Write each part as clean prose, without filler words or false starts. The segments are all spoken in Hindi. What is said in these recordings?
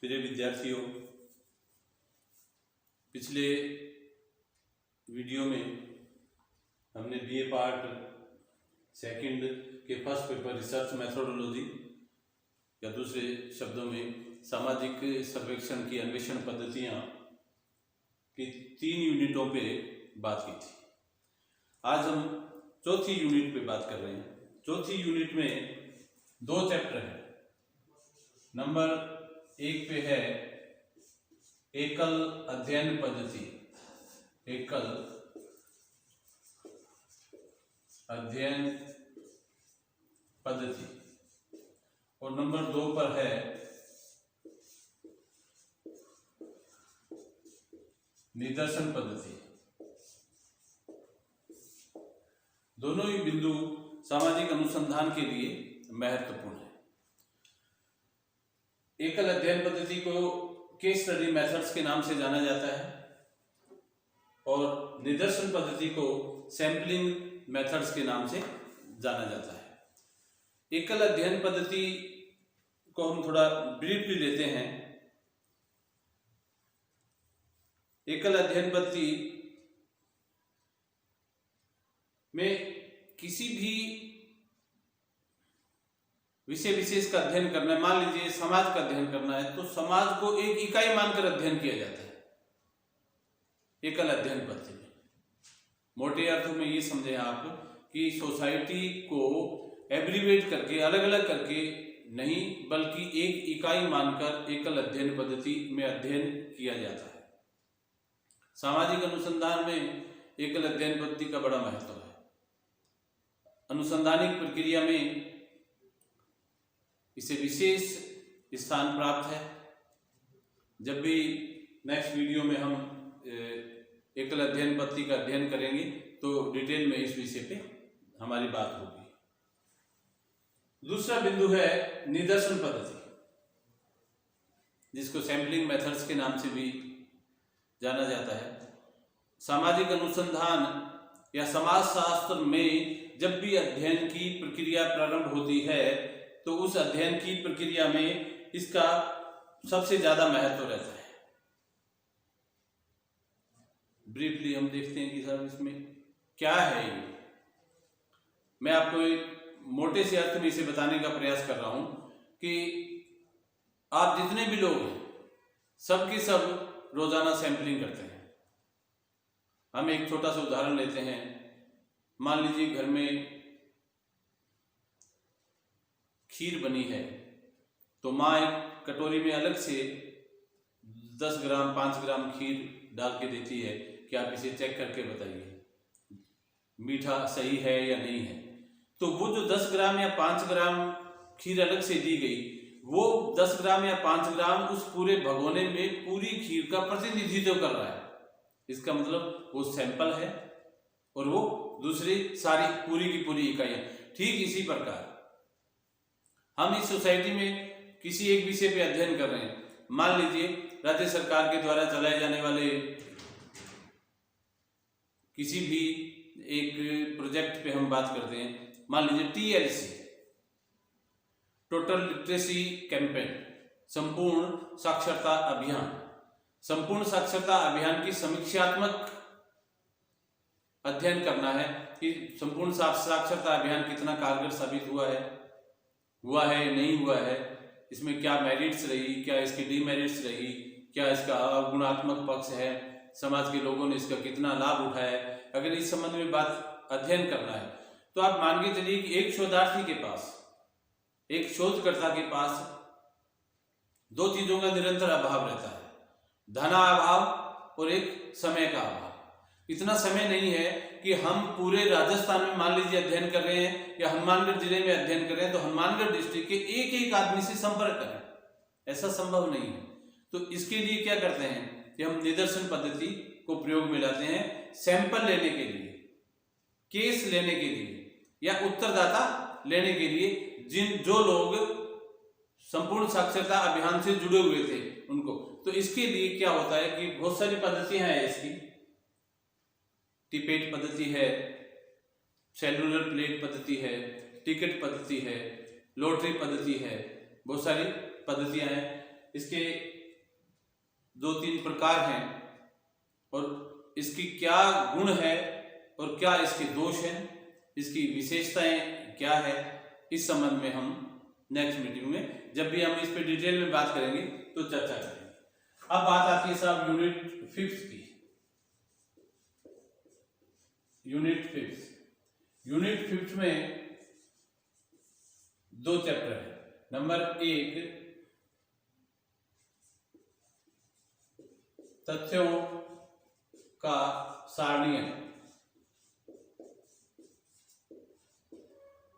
प्रिय विद्यार्थियों, पिछले वीडियो में हमने बीए पार्ट सेकंड के फर्स्ट पेपर रिसर्च मेथोडोलॉजी या दूसरे शब्दों में सामाजिक सर्वेक्षण की अन्वेषण पद्धतियाँ की 3 यूनिटों पे बात की थी। आज हम चौथी यूनिट पे बात कर रहे हैं। चौथी यूनिट में 2 चैप्टर हैं। नंबर 1 पे है एकल अध्ययन पद्धति, एकल अध्ययन पद्धति, और नंबर 2 पर है निदर्शन पद्धति। दोनों ही बिंदु सामाजिक अनुसंधान के लिए महत्वपूर्ण है। एकल अध्ययन पद्धति को केस स्टडी मेथड्स के नाम से जाना जाता है और निदर्शन पद्धति को सैंपलिंग मेथड्स के नाम से जाना जाता है। एकल अध्ययन पद्धति को हम थोड़ा ब्रीफली लेते हैं। एकल अध्ययन पद्धति में किसी भी विषय विशेष का अध्ययन करना है, मान लीजिए समाज का अध्ययन करना है, तो समाज को एक इकाई मानकर अध्ययन किया जाता है एकल अध्ययन पद्धति में। मोटे अर्थों में ये समझें आप कि सोसाइटी को एब्रीवेट करके, अलग अलग करके नहीं, बल्कि एक इकाई मानकर एकल अध्ययन पद्धति में अध्ययन किया जाता है। सामाजिक अनुसंधान में एकल अध्ययन पद्धति का बड़ा महत्व है। अनुसंधानिक प्रक्रिया में इसे विशेष स्थान प्राप्त है। जब भी नेक्स्ट वीडियो में हम एकल अध्ययन पद्धति का अध्ययन करेंगे तो डिटेल में इस विषय पे हमारी बात होगी। दूसरा बिंदु है निदर्शन पद्धति, जिसको सैंपलिंग मेथड्स के नाम से भी जाना जाता है। सामाजिक अनुसंधान या समाजशास्त्र में जब भी अध्ययन की प्रक्रिया प्रारंभ होती है तो उस अध्ययन की प्रक्रिया में इसका सबसे ज्यादा महत्व रहता है। ब्रीफली हम देखते हैं कि सर इसमें क्या है। ये मैं आपको एक मोटे से अर्थ में इसे बताने का प्रयास कर रहा हूं कि आप जितने भी लोग हैं सब के सब रोजाना सैंपलिंग करते हैं। हम एक छोटा सा उदाहरण लेते हैं। मान लीजिए घर में खीर बनी है तो माँ एक कटोरी में अलग से 10 ग्राम 5 ग्राम खीर डाल के देती है कि आप इसे चेक करके बताइए मीठा सही है या नहीं है। तो वो जो 10 ग्राम या 5 ग्राम खीर अलग से दी गई, वो 10 ग्राम या 5 ग्राम उस पूरे भगोने में पूरी खीर का प्रतिनिधित्व कर रहा है। इसका मतलब वो सैंपल है और वो दूसरी सारी पूरी की पूरी इकाइयां। ठीक इसी प्रकार हम इस सोसाइटी में किसी एक विषय पे अध्ययन कर रहे हैं। मान लीजिए राज्य सरकार के द्वारा चलाए जाने वाले किसी भी एक प्रोजेक्ट पे हम बात करते हैं। मान लीजिए TLC, टोटल लिटरेसी कैंपेन, संपूर्ण साक्षरता अभियान। संपूर्ण साक्षरता अभियान की समीक्षात्मक अध्ययन करना है कि संपूर्ण साक्षरता अभियान कितना कारगर साबित हुआ है नहीं हुआ है, इसमें क्या मेरिट्स रही, क्या इसकी डीमेरिट्स रही, क्या इसका गुणात्मक पक्ष है, समाज के लोगों ने इसका कितना लाभ उठाया है। अगर इस संबंध में बात अध्ययन करना है तो आप मान के चलिए कि एक शोधार्थी के पास, एक शोधकर्ता के पास 2 चीजों का निरंतर अभाव रहता है, धनाभाव और एक समय का अभाव। इतना समय नहीं है कि हम पूरे राजस्थान में मान लीजिए अध्ययन कर रहे हैं या हनुमानगढ़ जिले में अध्ययन कर रहे हैं तो हनुमानगढ़ डिस्ट्रिक्ट के एक एक आदमी से संपर्क करें, ऐसा संभव नहीं है। तो इसके लिए क्या करते हैं कि हम निदर्शन पद्धति को प्रयोग में लाते हैं सैंपल लेने के लिए, केस लेने के लिए या उत्तरदाता लेने के लिए, जो लोग संपूर्ण साक्षरता अभियान से जुड़े हुए थे उनको। तो इसके लिए क्या होता है कि बहुत सारी पद्धतियां हैं इसकी। टिपेट पद्धति है, सेलुलर प्लेट पद्धति है, टिकट पद्धति है, लॉटरी पद्धति है, बहुत सारी पद्धतियां हैं। इसके 2-3 प्रकार हैं और इसकी क्या गुण है और क्या इसके दोष हैं, इसकी विशेषताएं क्या है, इस संबंध में हम नेक्स्ट मीटिंग में जब भी हम इस पे डिटेल में बात करेंगे तो चर्चा करेंगे। अब बात आती है साहब यूनिट 5 की। यूनिट 5 में 2 चैप्टर है। नंबर 1 तथ्यों का सारणीय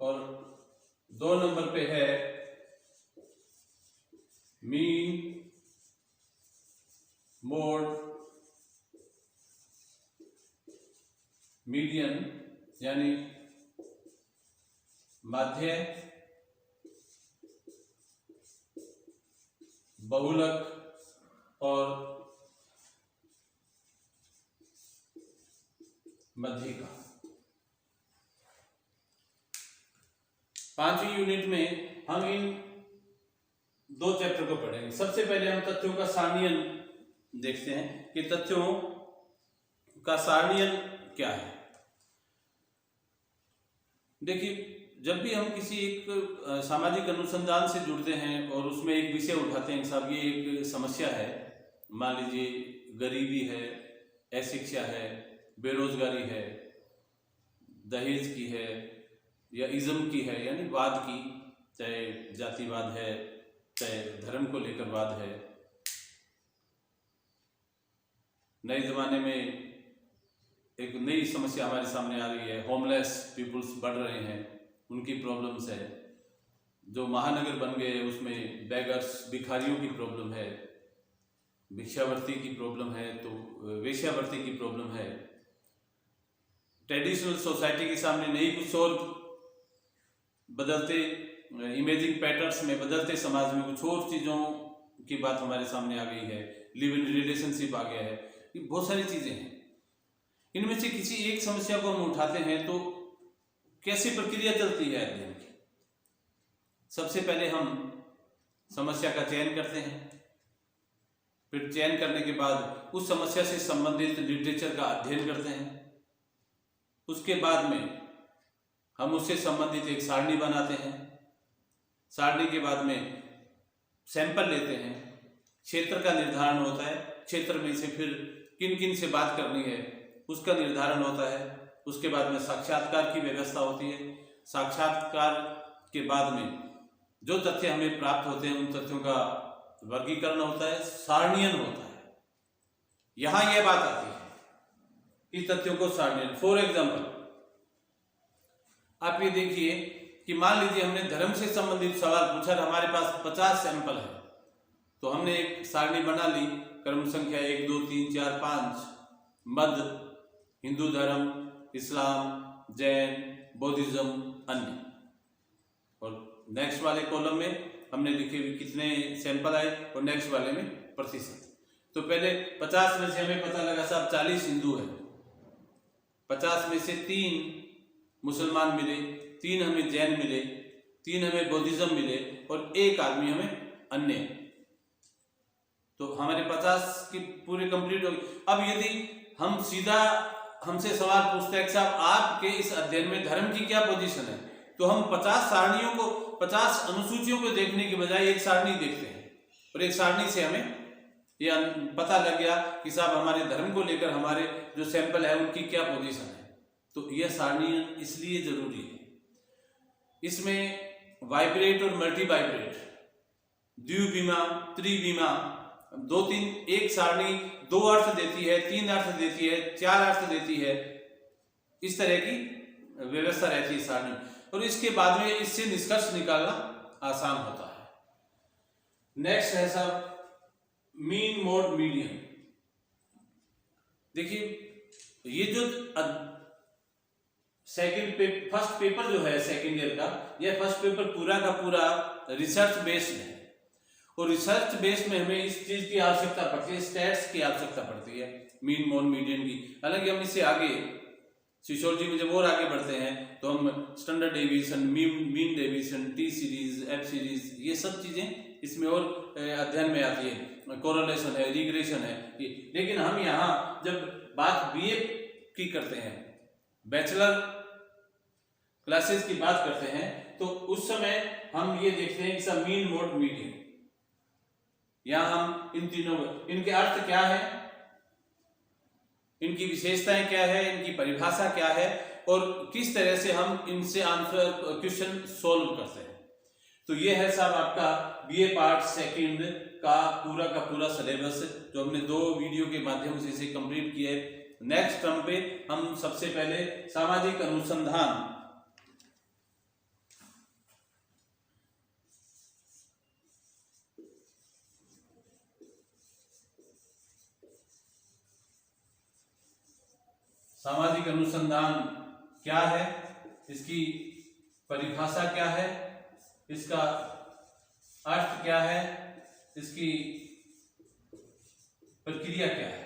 और 2 नंबर पे है मीन, मोड, मीडियन यानी माध्य, बहुलक और मध्यिका। 5वीं यूनिट में हम इन 2 चैप्टर को पढ़ेंगे। सबसे पहले हम तथ्यों का सारणीयन देखते हैं कि तथ्यों का सारणीयन क्या है। देखिए, जब भी हम किसी एक सामाजिक अनुसंधान से जुड़ते हैं और उसमें एक विषय उठाते हैं, साहब ये एक समस्या है, मान लीजिए गरीबी है, अशिक्षा है, बेरोजगारी है, दहेज की है या इज्म की है, यानी वाद की, चाहे जातिवाद है, चाहे धर्म को लेकर वाद है। नए जमाने में एक नई समस्या हमारे सामने आ रही है, होमलेस पीपुल्स बढ़ रहे हैं, उनकी प्रॉब्लम्स है। जो महानगर बन गए उसमें बेगर्स, भिखारियों की प्रॉब्लम है, भिक्षावृत्ति की प्रॉब्लम है, तो वेश्यावृत्ति की प्रॉब्लम है। ट्रेडिशनल सोसाइटी के सामने नई कुछ और बदलते इमेजिंग पैटर्न्स में, बदलते समाज में कुछ और चीज़ों की बात हमारे सामने आ गई है। लिव इन रिलेशनशिप आ गया है, ये बहुत सारी चीज़ें हैं। इनमें से किसी एक समस्या को हम उठाते हैं तो कैसी प्रक्रिया चलती है अध्ययन की। सबसे पहले हम समस्या का चयन करते हैं, फिर चयन करने के बाद उस समस्या से संबंधित लिटरेचर का अध्ययन करते हैं। उसके बाद में हम उससे संबंधित एक सारणी बनाते हैं। सारणी के बाद में सैंपल लेते हैं, क्षेत्र का निर्धारण होता है, क्षेत्र में से फिर किन किन से बात करनी है उसका निर्धारण होता है। उसके बाद में साक्षात्कार की व्यवस्था होती है। साक्षात्कार के बाद में जो तथ्य हमें प्राप्त होते हैं उन तथ्यों का वर्गीकरण होता है, सारणीयन होता है। यहां यह बात आती है कि तथ्यों को सारणीयन। फॉर एग्जाम्पल, आप ये देखिए कि मान लीजिए हमने धर्म से संबंधित सवाल पूछा, हमारे पास 50 सैंपल है, तो हमने एक सारणी बना ली, क्रम संख्या 1 2 3 4 5, मध्य, हिंदू धर्म, इस्लाम, जैन, बौद्धिज्म, अन्य। और नेक्स्ट वाले कॉलम में हमने लिखे हुए कितने सैंपल आए और नेक्स्ट वाले में प्रतिशत। तो पहले 50 में से हमें पता लगा साहब 40 हिंदू है, 50 में से 3 मुसलमान मिले, 3 हमें जैन मिले, 3 हमें बौद्धिज्म मिले और 1 आदमी हमें अन्य। तो हमारे 50 की पूरे कंप्लीट हो गई। अब यदि हम सीधा हमसे सवाल पूछते हैं कि साहब आपके इस अध्ययन में धर्म की क्या पोजीशन है, तो हम 50 सारणियों को, 50 अनुसूचियों को देखने के बजाय एक सारणी देखते हैं और एक सारणी से हमें यह पता लग गया कि साहब हमारे धर्म को लेकर हमारे जो सैंपल है उनकी क्या पोजीशन है। तो यह सारणी इसलिए जरूरी है। इसमें वाइब्रेट और मल्टी वाइब्रेट, द्विविमा, त्रिविमा, 2-3, एक सारणी 2 अर्थ देती है, 3 अर्थ देती है, 4 अर्थ देती है, इस तरह की व्यवस्था रहती है सारणी। और इसके बाद में इससे निष्कर्ष निकालना आसान होता है। नेक्स्ट है साहब मीन, मोड, मीडियन। देखिए ये जो फर्स्ट पेपर जो है सेकेंड ईयर का, यह फर्स्ट पेपर पूरा का पूरा रिसर्च बेस्ड है और रिसर्च बेस्ड में हमें इस चीज की आवश्यकता पड़ती है, स्टैट्स की आवश्यकता पड़ती है, मीन, मोड, मीडियन की। हालांकि हम इससे आगे सोशियोलॉजी में जब और आगे बढ़ते हैं तो हम standard deviation, mean deviation, T series, F series, ये सब चीजें इसमें और अध्ययन में आती है। कोरिलेशन है, रिग्रेशन है, लेकिन हम यहाँ जब बात बीए की करते हैं, बैचलर क्लासेस की बात करते हैं, तो उस समय हम ये देखते हैं कि मीन मोड मीडियन। यहाँ हम इन तीनों, इनके अर्थ क्या है, इनकी विशेषताएं क्या है, इनकी परिभाषा क्या है, और किस तरह से हम इनसे आंसर क्वेश्चन सोल्व करते हैं। तो ये है साहब आपका बीए पार्ट सेकंड का पूरा सिलेबस, जो हमने 2 वीडियो के माध्यम से इसे कंप्लीट किया है। नेक्स्ट टर्म पे हम सबसे पहले सामाजिक अनुसंधान, सामाजिक अनुसंधान क्या है, इसकी परिभाषा क्या है, इसका अर्थ क्या है, इसकी प्रक्रिया क्या है,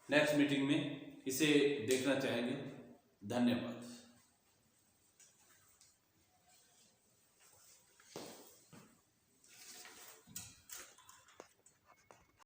नेक्स्ट मीटिंग में इसे देखना चाहेंगे। धन्यवाद।